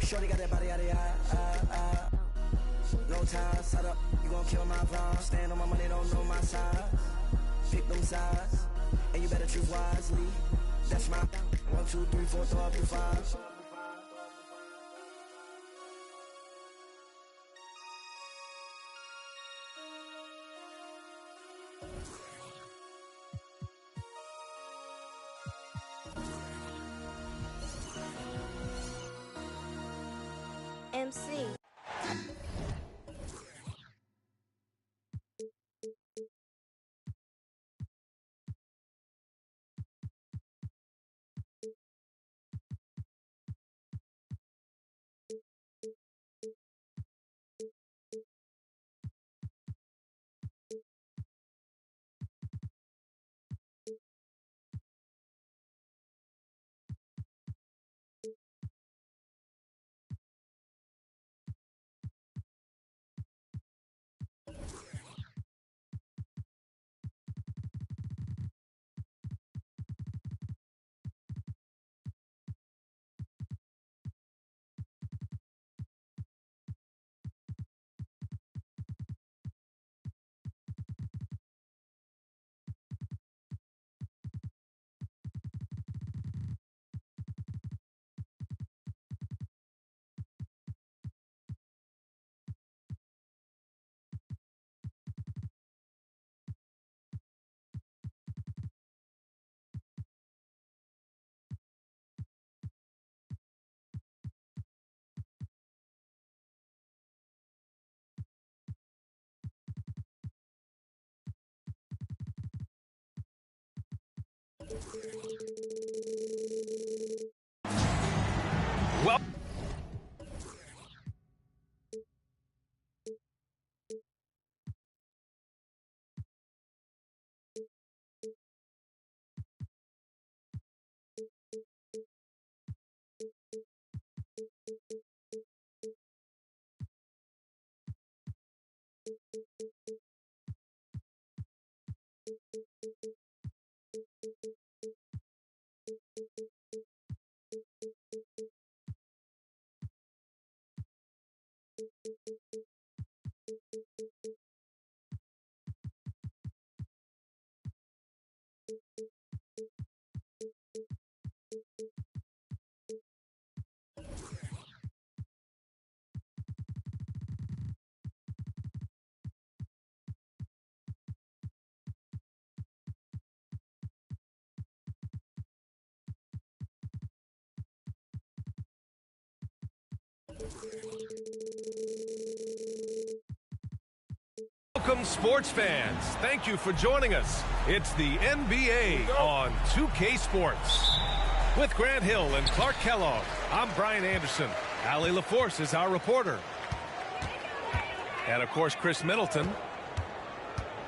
Shorty got that body out of eye. No time, set up, you gon' kill my vibe. Stand on my money, don't know my size. Pick them sides, and you better choose wisely. That's my 1, 2, 3, 4, throw up your 5. MC. Well, welcome, sports fans. Thank you for joining us. It's the NBA on 2K Sports. With Grant Hill and Clark Kellogg, I'm Brian Anderson. Allie LaForce is our reporter. And, of course, Chris Middleton.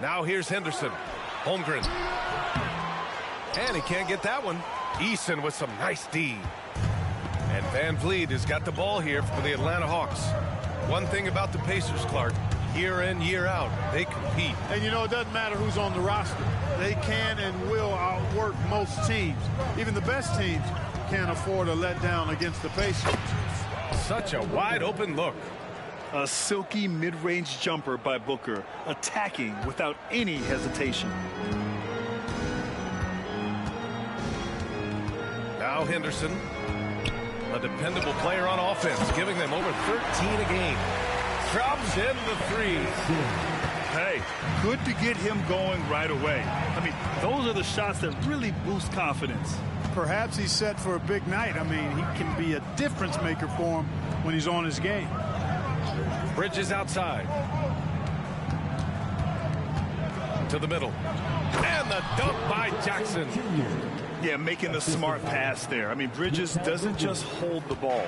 Now here's Henderson. Holmgren. And he can't get that one. Eason with some nice D. And Van Vliet has got the ball here for the Atlanta Hawks. One thing about the Pacers, Clark, year in, year out, they compete. And, you know, it doesn't matter who's on the roster. They can and will outwork most teams. Even the best teams can't afford a letdown against the Pacers. Such a wide-open look. A silky mid-range jumper by Booker, attacking without any hesitation. Now Henderson, a dependable player on offense, giving them over 13 a game. Drops in the three. Hey, good to get him going right away. I mean, those are the shots that really boost confidence. Perhaps he's set for a big night. I mean, he can be a difference maker for him when he's on his game. Bridges outside. To the middle. And the dunk by Jackson. Yeah, making the smart pass there. I mean, Bridges doesn't just hold the ball.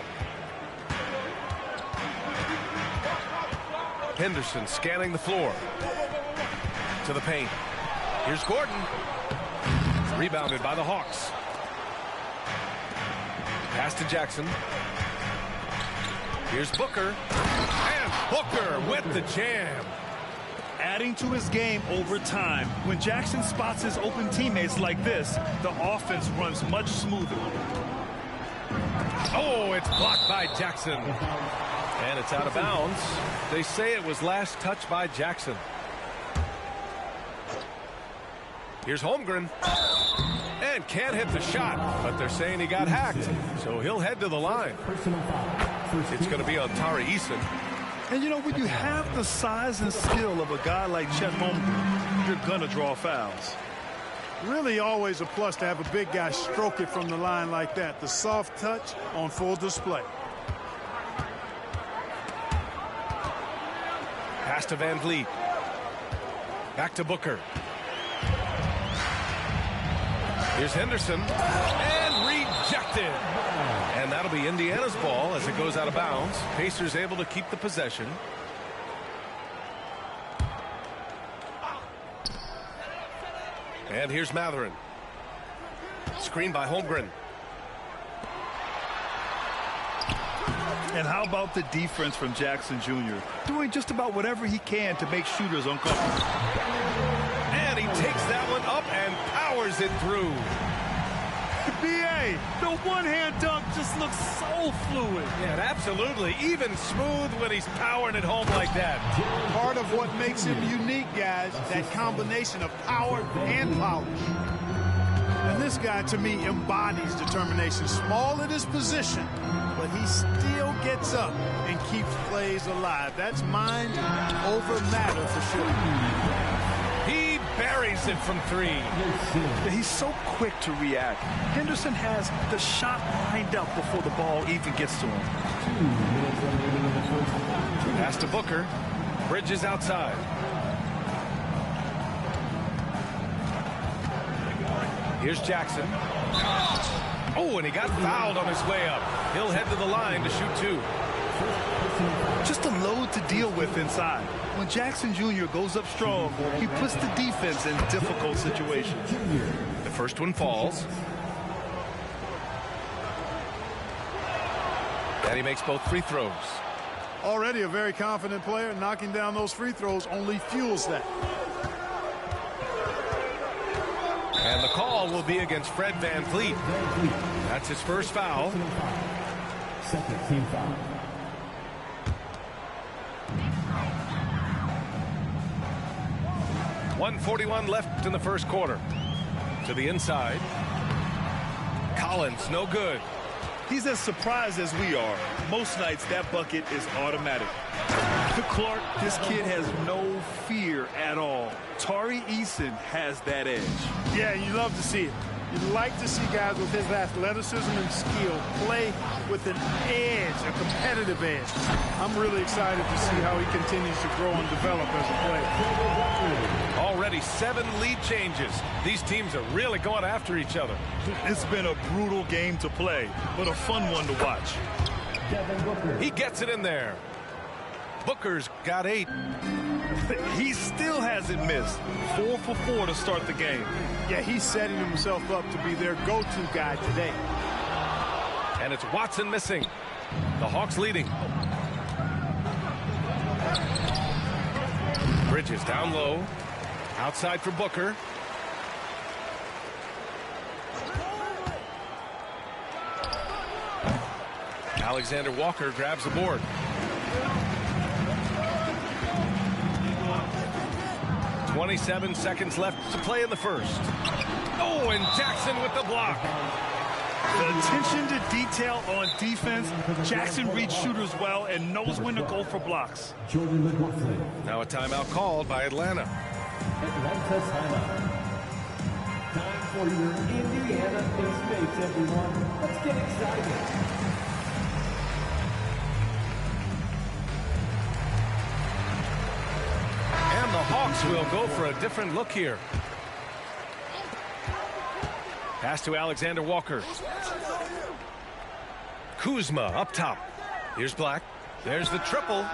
Henderson scanning the floor. To the paint. Here's Gordon. Rebounded by the Hawks. Pass to Jackson. Here's Booker. And Booker with the jam. Adding to his game over time. When Jackson spots his open teammates like this, the offense runs much smoother. Oh, it's blocked by Jackson. And it's out of bounds. They say it was last touched by Jackson. Here's Holmgren. And can't hit the shot, but they're saying he got hacked. So he'll head to the line. It's going to be on Tari Eason. And, you know, when you have the size and skill of a guy like Chet Holmgren, you're going to draw fouls. Really always a plus to have a big guy stroke it from the line like that. The soft touch on full display. Pass to Van Vliet. Back to Booker. Here's Henderson. And rejected. And that'll be Indiana's ball as it goes out of bounds. Pacers able to keep the possession. And here's Mathurin. Screen by Holmgren. And how about the defense from Jackson Jr. doing just about whatever he can to make shooters uncomfortable. And he takes that one up and powers it through. B.A., the one-hand dunk just looks so fluid. Yeah, absolutely. Even smooth when he's powering it home like that. Part of what makes him unique, guys, that combination of power and polish. And this guy, to me, embodies determination. Small at his position, but he still gets up and keeps plays alive. That's mind over matter for sure. He buries it from three. He's so quick to react. Henderson has the shot lined up before the ball even gets to him. Pass to Booker. Bridges outside. Here's Jackson. Oh, and he got fouled on his way up. He'll head to the line to shoot two. Just a load to deal with inside. When Jackson Jr. goes up strong, he puts the defense in difficult situations. The first one falls. And he makes both free throws. Already a very confident player. Knocking down those free throws only fuels that. And the call will be against Fred Van Vliet. That's his first foul. Second team foul. .141 left in the first quarter. To the inside. Collins, no good. He's as surprised as we are. Most nights, that bucket is automatic. Clark, this kid has no fear at all. Tari Eason has that edge. Yeah, you love to see it. You like to see guys with his athleticism and skill play with an edge, a competitive edge. I'm really excited to see how he continues to grow and develop as a player. Already 7 lead changes. These teams are really going after each other. It's been a brutal game to play, but a fun one to watch. He gets it in there. Booker's got 8. He still hasn't missed. 4 for 4 to start the game. Yeah, he's setting himself up to be their go-to guy today. And it's Watson missing. The Hawks leading. Bridges down low. Outside for Booker. Alexander Walker grabs the board. .27 seconds left to play in the first. Oh, and Jackson with the block. The attention to detail on defense. Jackson reads shooters well and knows when to go for blocks. Now a timeout called by Atlanta. Atlanta timeout. Time for your Indiana Pace, everyone. Let's get excited. And the Hawks will go for a different look here. Pass to Alexander Walker. Kuzma up top. Here's Black. There's the triple.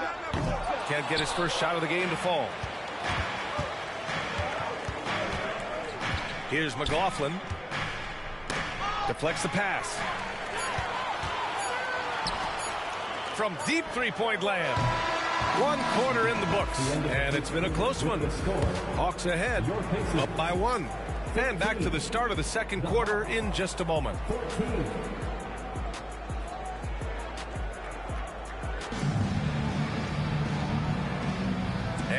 Can't get his first shot of the game to fall. Here's McLaughlin. Deflects the pass. From deep three-point land. 1 quarter in the books, and it's been a close one. Hawks ahead, up by 1. And back to the start of the second quarter in just a moment.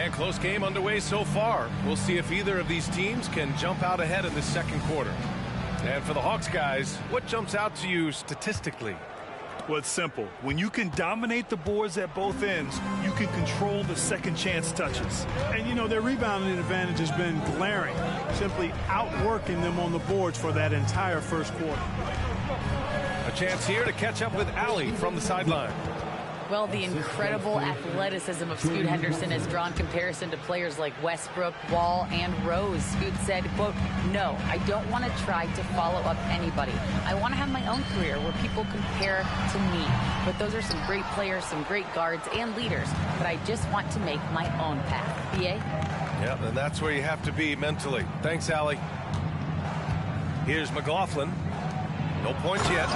And close game underway so far. We'll see if either of these teams can jump out ahead in the second quarter. And for the Hawks guys, what jumps out to you statistically? Well, it's simple. When you can dominate the boards at both ends, you can control the second chance touches. And, you know, their rebounding advantage has been glaring, simply outworking them on the boards for that entire first quarter. A chance here to catch up with Allie from the sideline. Well, the incredible athleticism of Scoot Henderson has drawn comparison to players like Westbrook, Wall, and Rose. Scoot said, quote, "No, I don't want to try to follow up anybody. I want to have my own career where people compare to me. But those are some great players, some great guards and leaders. But I just want to make my own path." BA? Yeah, and that's where you have to be mentally. Thanks, Allie. Here's McLaughlin. No points yet.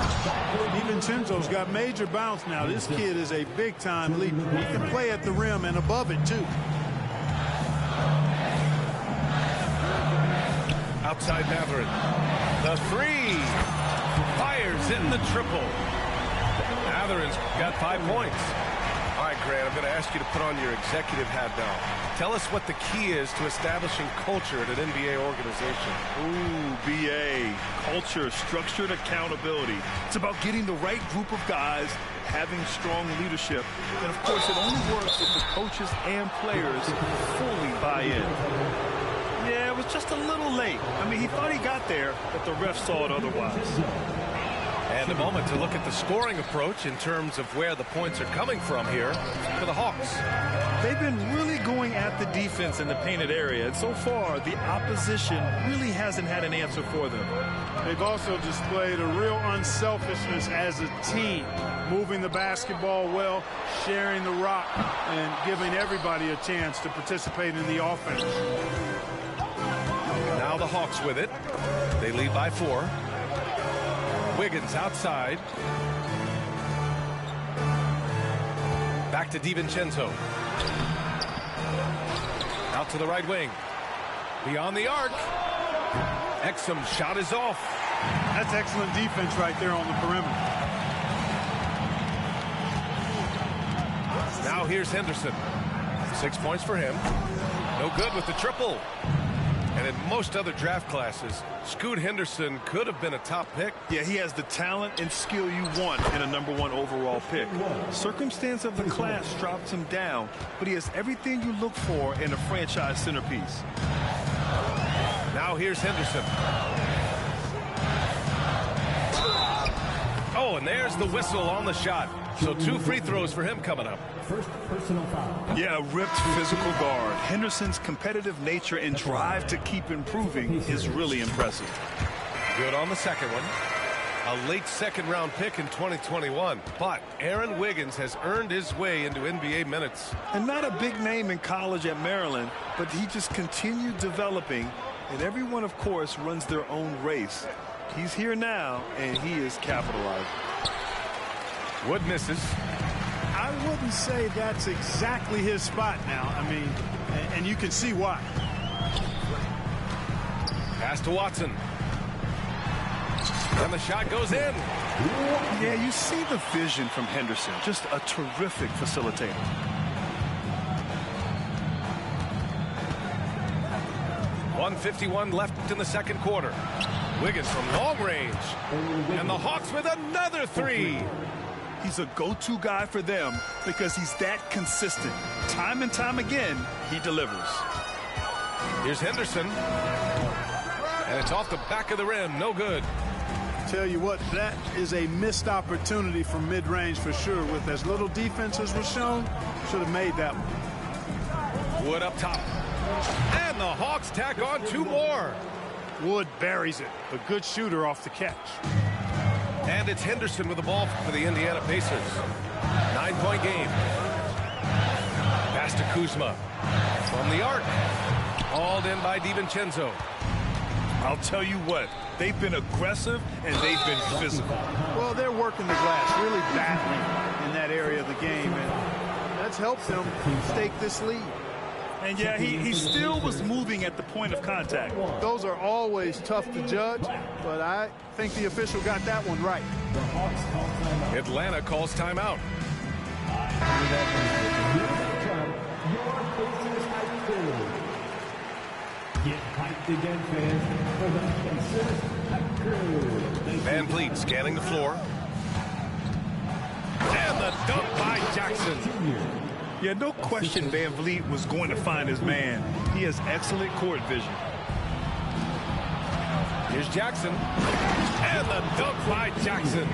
DiVincenzo's got major bounce now. This kid is a big-time leaper. He can play at the rim and above it, too. Outside Matherin. The three. Fires in the triple. Matherin's got 5 points. All right, Grant, I'm going to ask you to put on your executive hat now. Tell us what the key is to establishing culture at an NBA organization. Ooh, BA. Culture, structured accountability. It's about getting the right group of guys, having strong leadership. And, of course, it only works if the coaches and players fully buy in. Yeah, it was just a little late. I mean, he thought he got there, but the ref saw it otherwise. And a moment to look at the scoring approach in terms of where the points are coming from here for the Hawks. They've been really going at the defense in the painted area, and so far the opposition really hasn't had an answer for them. They've also displayed a real unselfishness as a team, moving the basketball well, sharing the rock, and giving everybody a chance to participate in the offense. Now the Hawks with it. They lead by 4. Wiggins outside. Back to DiVincenzo. Out to the right wing. Beyond the arc. Exum's shot is off. That's excellent defense right there on the perimeter. Now here's Henderson. 6 points for him. No good with the triple. And in most other draft classes, Scoot Henderson could have been a top pick. Yeah, he has the talent and skill you want in a #1 overall pick. Circumstance of the class drops him down, but he has everything you look for in a franchise centerpiece. Now here's Henderson. Oh, and there's the whistle on the shot. So 2 free throws for him coming up. First personal foul. Yeah, a ripped physical guard. Henderson's competitive nature and drive to keep improving is really impressive. Good on the second one. A late second-round pick in 2021. But Aaron Wiggins has earned his way into NBA minutes. And not a big name in college at Maryland, but he just continued developing. And everyone, of course, runs their own race. He's here now, and he is capitalizing. Wood misses. I wouldn't say that's exactly his spot now. I mean, and you can see why. Pass to Watson. And the shot goes in. Yeah, you see the vision from Henderson. Just a terrific facilitator. .151 left in the second quarter. Wiggins from long range. And the Hawks with another 3. He's a go-to guy for them because he's that consistent. Time and time again, he delivers. Here's Henderson. And it's off the back of the rim. No good. Tell you what, that is a missed opportunity from mid-range for sure. With as little defense as was shown, should have made that one. Wood up top. And the Hawks tack on 2 more. Wood buries it. A good shooter off the catch. And it's Henderson with the ball for the Indiana Pacers. 9-point game. Pass to Kuzma. From the arc. Hauled in by DiVincenzo. I'll tell you what, they've been aggressive and they've been physical. Well, they're working the glass, really battling in that area of the game, and that's helped them stake this lead. And yeah, he still was moving at the point of contact. Those are always tough to judge, but I think the official got that one right. Atlanta calls timeout. Get hyped again, fans, for the Pacers hype crew. Van Vliet scanning the floor. And the dunk by Jackson. Yeah, no question Van Vliet was going to find his man. He has excellent court vision. Here's Jackson. And the dunk by Jackson.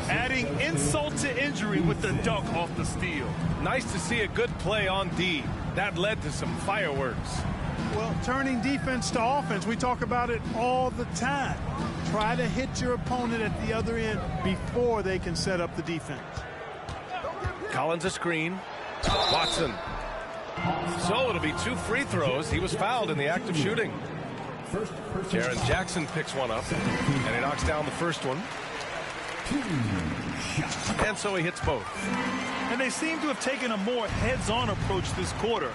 Adding insult to injury with the dunk off the steal. Nice to see a good play on D. That led to some fireworks. Well, turning defense to offense, we talk about it all the time. Try to hit your opponent at the other end before they can set up the defense. Collins a screen. Watson. So it'll be 2 free throws. He was fouled in the act of shooting. Jaren Jackson picks one up, and he knocks down the first one. And so he hits both. And they seem to have taken a more heads-on approach this quarter,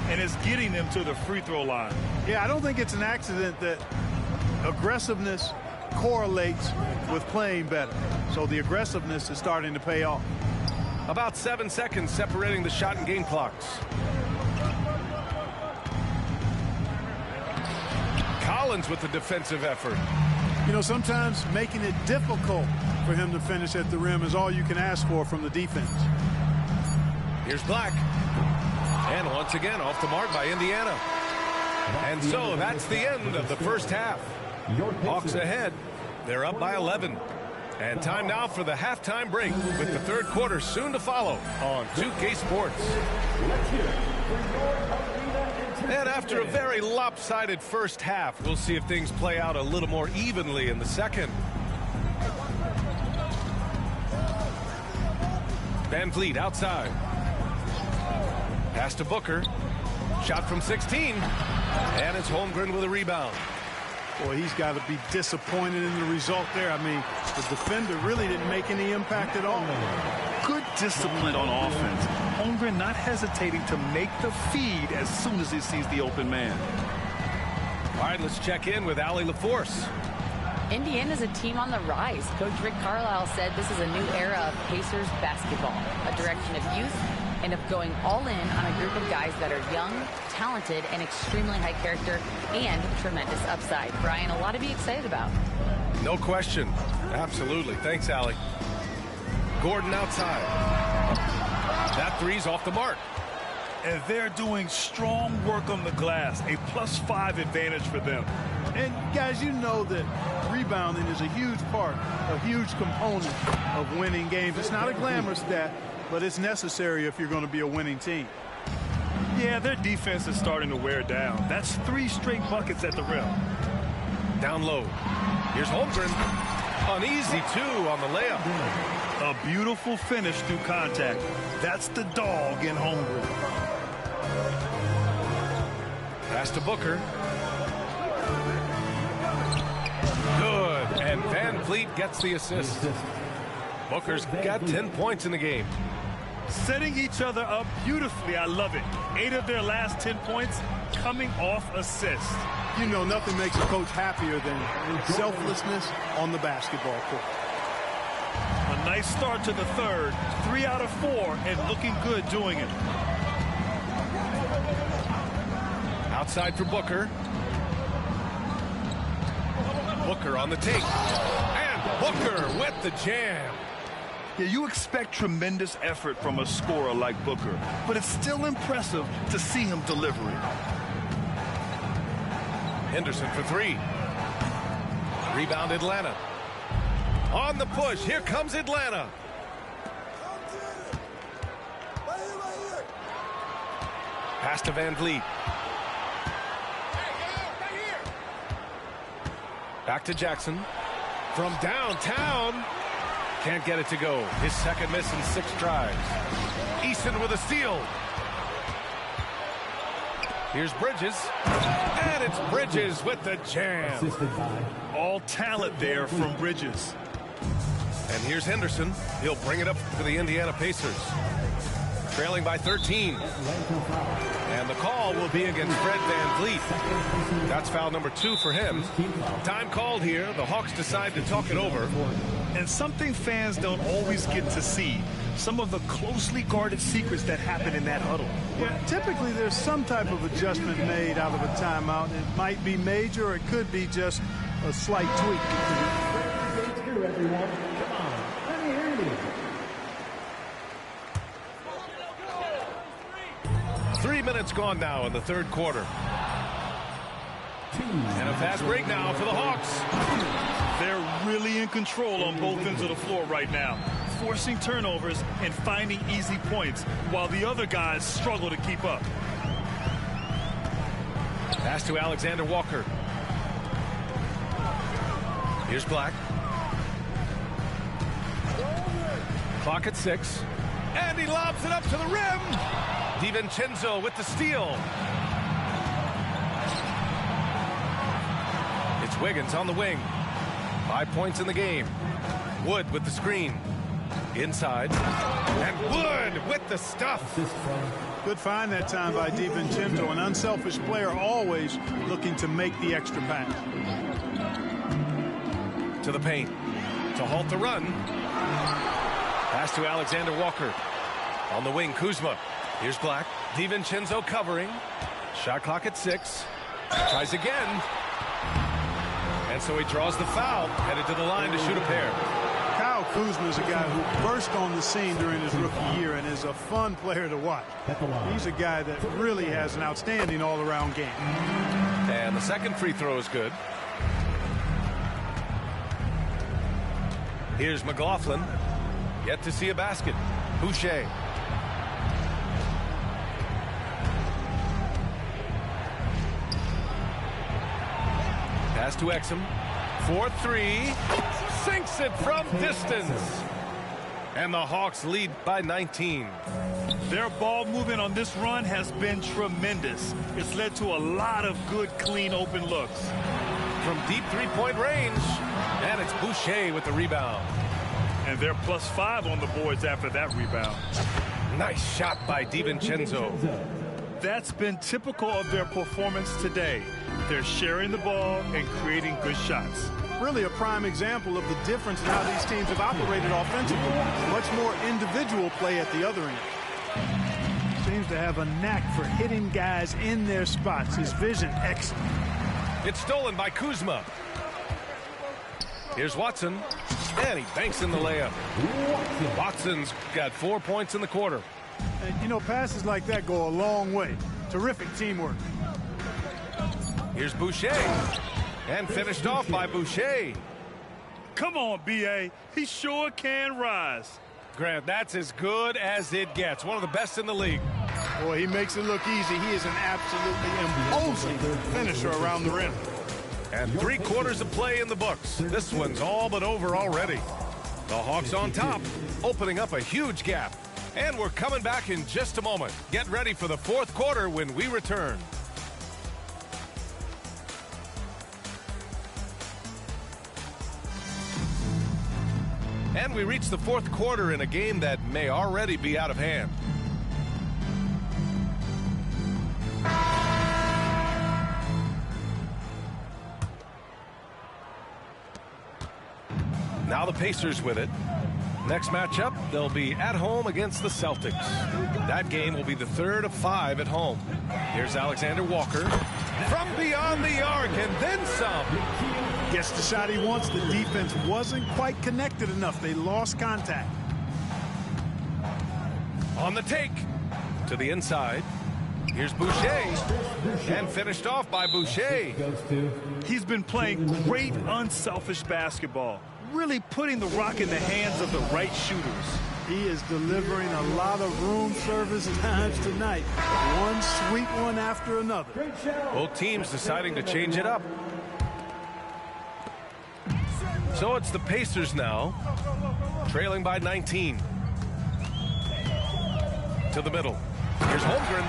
and it's getting them to the free throw line. Yeah, I don't think it's an accident that aggressiveness correlates with playing better. So the aggressiveness is starting to pay off. About 7 seconds separating the shot and game clocks. Collins with the defensive effort. You know, sometimes making it difficult for him to finish at the rim is all you can ask for from the defense. Here's Black. And once again off the mark by Indiana. And so that's the end of the first half. Hawks ahead. They're up by 11. And time now for the halftime break with the third quarter soon to follow on 2K Sports. And after a very lopsided first half, we'll see if things play out a little more evenly in the second. Van Vliet outside. Pass to Booker. Shot from 16. And it's Holmgren with a rebound. Boy, he's got to be disappointed in the result there. I mean, the defender really didn't make any impact at all. Good discipline on offense. Holmgren not hesitating to make the feed as soon as he sees the open man. All right, let's check in with Allie LaForce. Indiana's a team on the rise. Coach Rick Carlisle said this is a new era of Pacers basketball, a direction of youth and of going all in on a group of guys that are young, talented, and extremely high character and tremendous upside. Brian, a lot to be excited about. No question. Absolutely. Thanks, Allie. Gordon outside. That three's off the mark. And they're doing strong work on the glass, a +5 advantage for them. And guys, you know that rebounding is a huge part, a huge component of winning games. It's not a glamorous stat, but it's necessary if you're going to be a winning team. Yeah, their defense is starting to wear down. That's 3 straight buckets at the rim. Down low. Here's Holmgren. An easy 2 on the layup. A beautiful finish through contact. That's the dog in Holmgren. Pass to Booker. Good. And Van Vliet gets the assist. Booker's got 10 points in the game. Setting each other up beautifully. I love it. 8 of their last 10 points coming off assists. You know, nothing makes a coach happier than selflessness on the basketball court. A nice start to the third. 3 out of 4 and looking good doing it. Outside for Booker. Booker on the take. And Booker with the jam. Yeah, you expect tremendous effort from a scorer like Booker, but it's still impressive to see him deliver it. Henderson for 3. Rebound Atlanta. On the push. Here comes Atlanta. Pass to Van Vliet. Back to Jackson. From downtown. Can't get it to go. His second miss in 6 tries. Easton with a steal. Here's Bridges. And it's Bridges with the jam. All talent there from Bridges. And here's Henderson. He'll bring it up for the Indiana Pacers. Trailing by 13. And the call will be against Fred Van Vliet. That's foul number 2 for him. Time called here. The Hawks decide to talk it over. And something fans don't always get to see. some of the closely guarded secrets that happen in that huddle. Yeah, typically there's some type of adjustment made out of a timeout. It might be major, or it could be just a slight tweak. Here, everyone. Come on. Let me hear you. 3 minutes gone now in the third quarter. And a fast break now for the Hawks. They're really in control on both ends of the floor right now, forcing turnovers and finding easy points while the other guys struggle to keep up. Pass to Alexander Walker. Here's Black. Clock at 6. And he lobs it up to the rim. DiVincenzo with the steal. It's Wiggins on the wing. 5 points in the game. Wood with the screen. Inside. And Wood with the stuff. Good find that time by DiVincenzo, an unselfish player, always looking to make the extra pass. To the paint. To halt the run. Pass to Alexander Walker. On the wing, Kuzma. Here's Black. DiVincenzo covering. Shot clock at 6. Tries again. And so he draws the foul, headed to the line to shoot a pair. Kyle Kuzma is a guy who burst on the scene during his rookie year and is a fun player to watch. He's a guy that really has an outstanding all-around game. And the second free throw is good. Here's McLaughlin. Yet to see a basket. Boucher. Pass to Exum. 4-3. Sinks it from distance. And the Hawks lead by 19. Their ball movement on this run has been tremendous. It's led to a lot of good, clean, open looks. From deep three-point range. And it's Boucher with the rebound. And they're +5 on the boards after that rebound. Nice shot by DiVincenzo. That's been typical of their performance today. They're sharing the ball and creating good shots. Really a prime example of the difference in how these teams have operated offensively. Much more individual play at the other end. Seems to have a knack for hitting guys in their spots. His vision excellent. It's stolen by Kuzma. Here's Watson. And he banks in the layup. Watson's got 4 points in the quarter. And, you know, passes like that go a long way. Terrific teamwork. Here's Boucher. And finished off by Boucher. Come on, B.A. He sure can rise. Grant, that's as good as it gets. One of the best in the league. Boy, he makes it look easy. He is an absolutely imposing finisher around the rim. And 3 quarters of play in the books. This one's all but over already. The Hawks on top, opening up a huge gap. And we're coming back in just a moment. Get ready for the fourth quarter when we return. And we reach the fourth quarter in a game that may already be out of hand. Now the Pacers with it. Next matchup, they'll be at home against the Celtics. That game will be the third of 5 at home. Here's Alexander Walker from beyond the arc and then some. Gets the shot he wants. The defense wasn't quite connected enough. They lost contact. On the take to the inside. Here's Boucher. And finished off by Boucher. He's been playing great unselfish basketball. Really putting the rock in the hands of the right shooters. He is delivering a lot of room service times tonight. One sweet one after another. Both teams deciding to change it up. So it's the Pacers now, trailing by 19. To the middle. Here's Holmgren.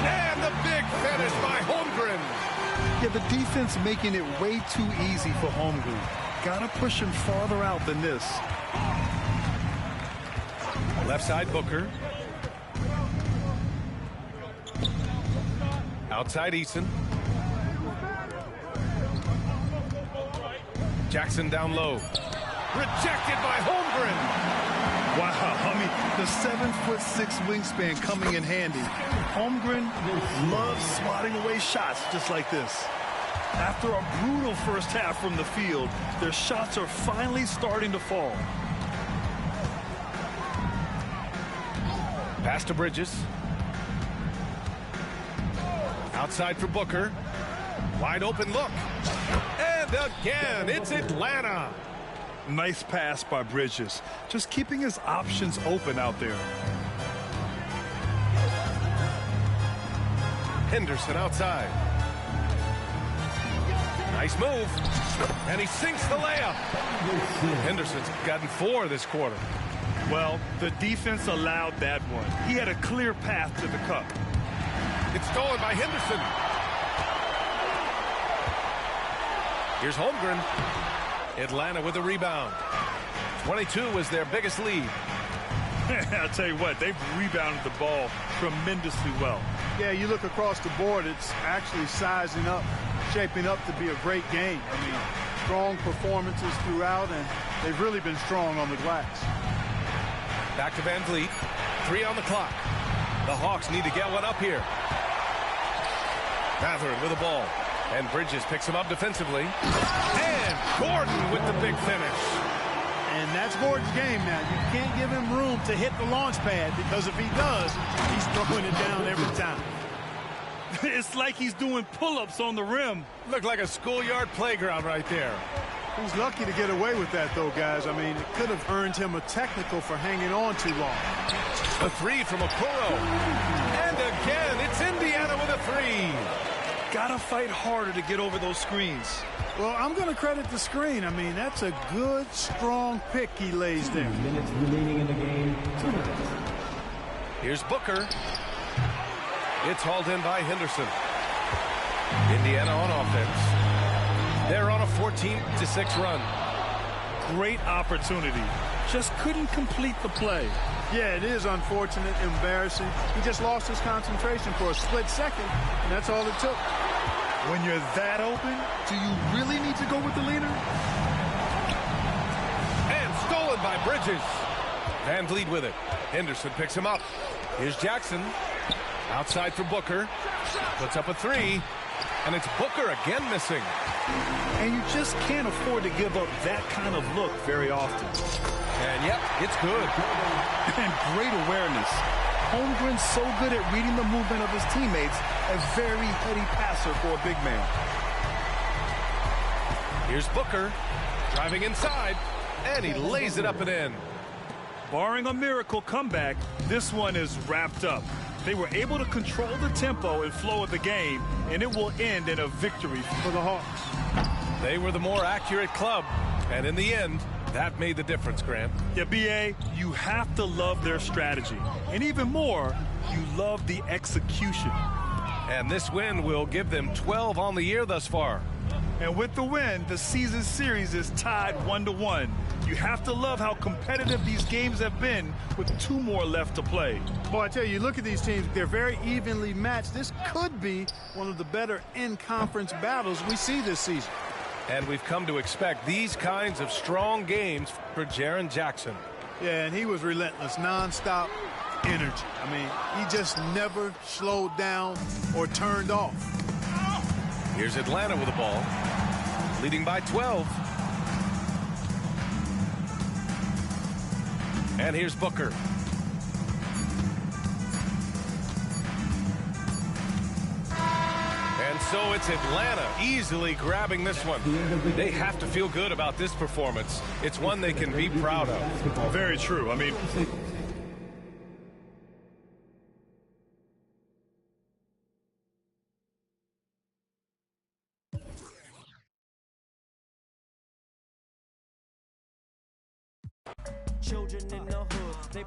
And the big finish by Holmgren. Yeah, the defense making it way too easy for Holmgren. Gotta push him farther out than this. Left side Booker. Outside Eason. Jackson down low. Rejected by Holmgren. Wow, I mean, the 7'6" wingspan coming in handy. Holmgren loves swatting away shots just like this. After a brutal first half from the field, their shots are finally starting to fall. Pass to Bridges. Outside for Booker. Wide open look. And again, it's Atlanta. Nice pass by Bridges. Just keeping his options open out there. Henderson outside. Nice move. And he sinks the layup. Henderson's gotten 4 this quarter. Well, the defense allowed that one. He had a clear path to the cup. It's stolen by Henderson. Here's Holmgren. Atlanta with a rebound. 22 was their biggest lead. I'll tell you what, they've rebounded the ball tremendously well. Yeah, you look across the board, it's actually sizing up, shaping up to be a great game. I mean, strong performances throughout, and they've really been strong on the glass. Back to Van Vliet. 3 on the clock. The Hawks need to get one up here. Mathurin with the ball. And Bridges picks him up defensively. And Gordon with the big finish. And that's Gordon's game now. You can't give him room to hit the launch pad, because if he does, he's throwing it down every time. It's like he's doing pull-ups on the rim. Looked like a schoolyard playground right there. He's lucky to get away with that, though, guys. I mean, it could have earned him a technical for hanging on too long. A 3 from Okoro. And again, it's Indiana with a 3. Gotta fight harder to get over those screens. Well, I'm going to credit the screen. I mean, that's a good, strong pick he lays there. 2 minutes remaining in the game. 2 minutes. Here's Booker. It's hauled in by Henderson. Indiana on offense. They're on a 14-6 run. Great opportunity. Just couldn't complete the play. Yeah, it is unfortunate, embarrassing. He just lost his concentration for a split second, and that's all it took. When you're that open, do you really need to go with the leader? And stolen by Bridges. Van Vliet with it. Henderson picks him up. Here's Jackson. Outside for Booker. Puts up a 3. And it's Booker again missing. And you just can't afford to give up that kind of look very often. And yep, it's good. And great awareness. Holmgren's so good at reading the movement of his teammates. A very heady passer for a big man. Here's Booker. Driving inside. And he lays it up and in. Barring a miracle comeback, this one is wrapped up. They were able to control the tempo and flow of the game, and it will end in a victory for the Hawks. They were the more accurate club, and in the end, that made the difference, Grant. Yeah, B.A., you have to love their strategy. And even more, you love the execution. And this win will give them 12 on the year thus far. And with the win, the season series is tied 1-1. You have to love how competitive these games have been with 2 more left to play. Boy, I tell you, look at these teams. They're very evenly matched. This could be one of the better in-conference battles we see this season. And we've come to expect these kinds of strong games for Jaren Jackson. Yeah, and he was relentless, nonstop energy. I mean, he just never slowed down or turned off. Here's Atlanta with the ball, leading by 12. And here's Booker. And so it's Atlanta easily grabbing this one. They have to feel good about this performance. It's one they can be proud of. Very true. I mean, children in the hood, they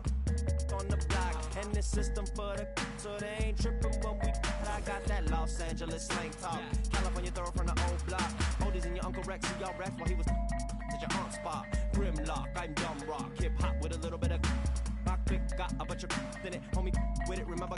on the block, and the system for the so they ain't tripping when we. I got that Los Angeles slang talk, California throw from the old block. Oldies and your Uncle Rex, see y'all rap while he was at your aunt's spot. Grimlock, I'm dumb rock, hip hop with a little bit of. My click got a bunch of in it, homie with it. Remember